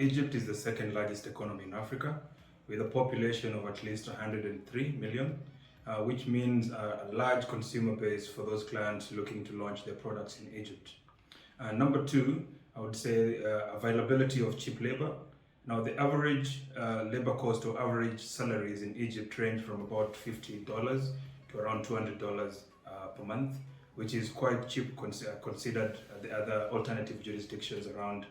Egypt is the second largest economy in Africa, with a population of at least 103 million, which means a large consumer base for those clients looking to launch their products in Egypt. Number two, I would say availability of cheap labor. Now, the average labor cost or average salaries in Egypt range from about $50 to around $200 per month, which is quite cheap considered the other alternative jurisdictions around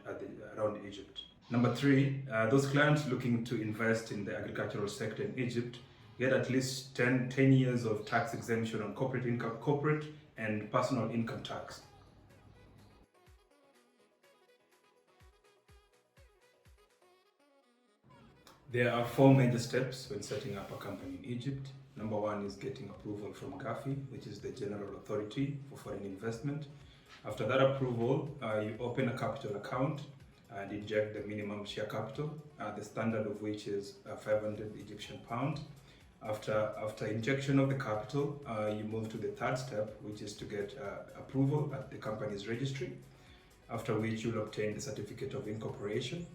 Egypt. Number three, those clients looking to invest in the agricultural sector in Egypt get at least 10 years of tax exemption on corporate and personal income tax. There are four major steps when setting up a company in Egypt. Number one is getting approval from GAFI, which is the General Authority for Foreign Investment. After that approval, you open a capital account and inject the minimum share capital, the standard of which is 500 Egyptian pounds. After injection of the capital, you move to the third step, which is to get approval at the company's registry, after which you'll obtain the certificate of incorporation.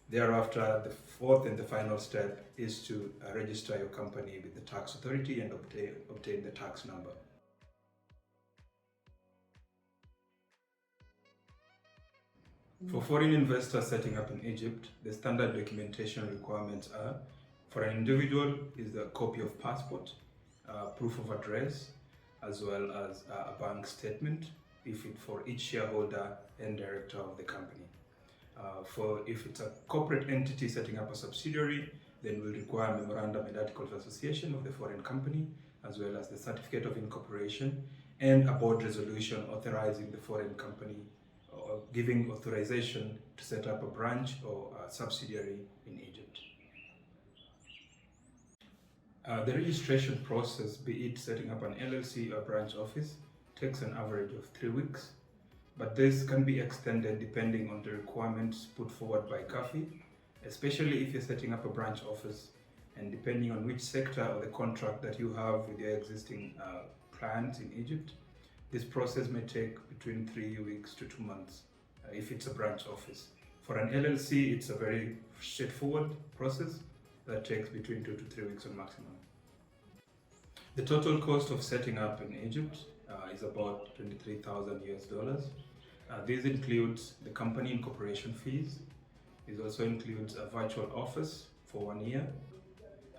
Thereafter, the fourth and the final step is to register your company with the tax authority and obtain the tax number. For foreign investors setting up in Egypt, the standard documentation requirements are: for an individual is the copy of passport, proof of address, as well as a bank statement for each shareholder and director of the company. If it's a corporate entity setting up a subsidiary, then we'll require a memorandum and articles of association of the foreign company, as well as the certificate of incorporation and a board resolution authorizing the foreign company or giving authorization to set up a branch or a subsidiary in Egypt. The registration process, be it setting up an LLC or branch office, takes an average of 3 weeks. But this can be extended depending on the requirements put forward by GAFI, especially if you're setting up a branch office, and depending on which sector or the contract that you have with your existing clients in Egypt. This process may take between 3 weeks to 2 months if it's a branch office. For an LLC, it's a very straightforward process that takes between 2 to 3 weeks on maximum. The total cost of setting up in Egypt is about $23,000 US. This includes the company incorporation fees. It also includes a virtual office for 1 year,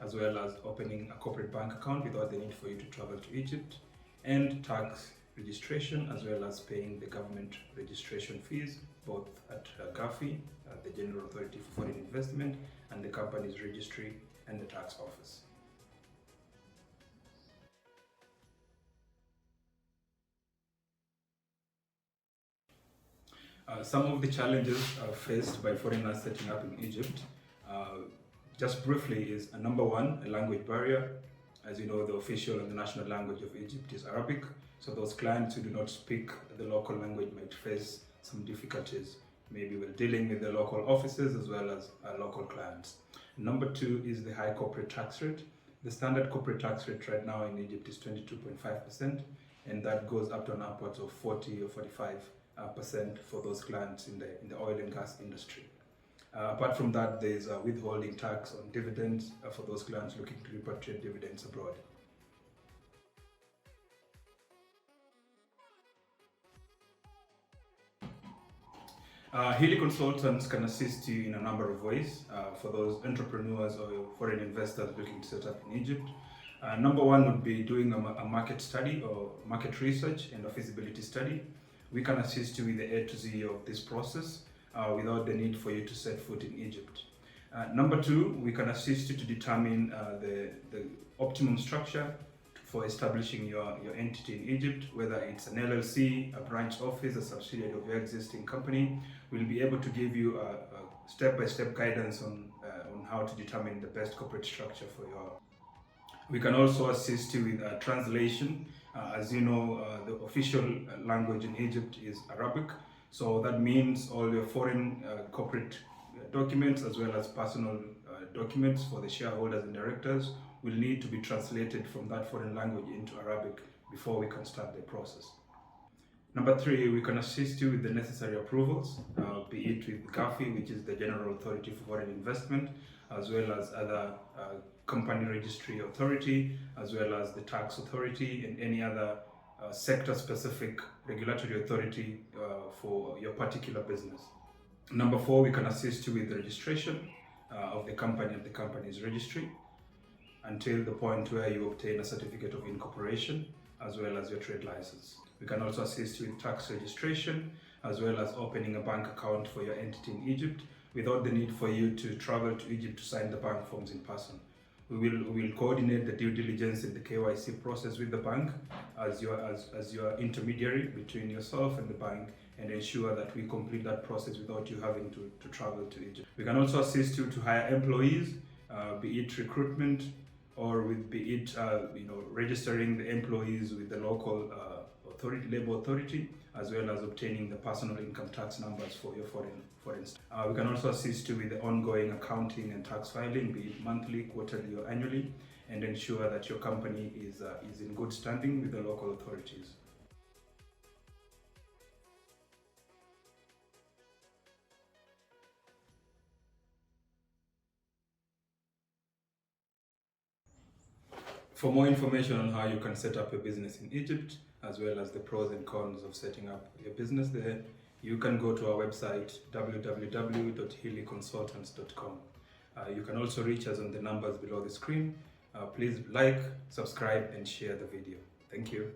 as well as opening a corporate bank account without the need for you to travel to Egypt, and tax registration, as well as paying the government registration fees, both at GAFI, the General Authority for Foreign Investment, and the company's registry and the tax office. Some of the challenges faced by foreigners setting up in Egypt, just briefly, is number one, a language barrier. As you know, the official and the national language of Egypt is Arabic, so those clients who do not speak the local language might face some difficulties, maybe when dealing with the local offices as well as local clients. Number two is the high corporate tax rate. The standard corporate tax rate right now in Egypt is 22.5%, and that goes up to an upwards of 40 or 45% for those clients in the oil and gas industry. Apart from that, there is a withholding tax on dividends for those clients looking to repatriate dividends abroad. Healy Consultants can assist you in a number of ways for those entrepreneurs or foreign investors looking to set up in Egypt. Number one would be doing a market study or market research and a feasibility study. We can assist you with the A to Z of this process without the need for you to set foot in Egypt. Number two, we can assist you to determine the optimum structure for establishing your entity in Egypt, whether it's an LLC, a branch office, a subsidiary of your existing company. We'll be able to give you a step-by-step guidance on how to determine the best corporate structure for your. We can also assist you with translation. As you know, the official language in Egypt is Arabic, so that means all your foreign corporate documents as well as personal documents for the shareholders and directors will need to be translated from that foreign language into Arabic before we can start the process. Number three, we can assist you with the necessary approvals, be it with GAFI, which is the General Authority for Foreign Investment, as well as other company registry authority, as well as the tax authority and any other sector-specific regulatory authority for your particular business. Number four, we can assist you with the registration of the company and the company's registry until the point where you obtain a certificate of incorporation as well as your trade license. We can also assist you with tax registration as well as opening a bank account for your entity in Egypt without the need for you to travel to Egypt to sign the bank forms in person. We will coordinate the due diligence and the KYC process with the bank as your intermediary between yourself and the bank, and ensure that we complete that process without you having to travel to Egypt. We can also assist you to hire employees, be it recruitment or be it registering the employees with the local labor authority, as well as obtaining the personal income tax numbers for your foreign staff. We can also assist you with the ongoing accounting and tax filing, be it monthly, quarterly, or annually, and ensure that your company is in good standing with the local authorities. For more information on how you can set up your business in Egypt, as well as the pros and cons of setting up your business there, you can go to our website www.healyconsultants.com. You can also reach us on the numbers below the screen. Please like, subscribe, and share the video. Thank you.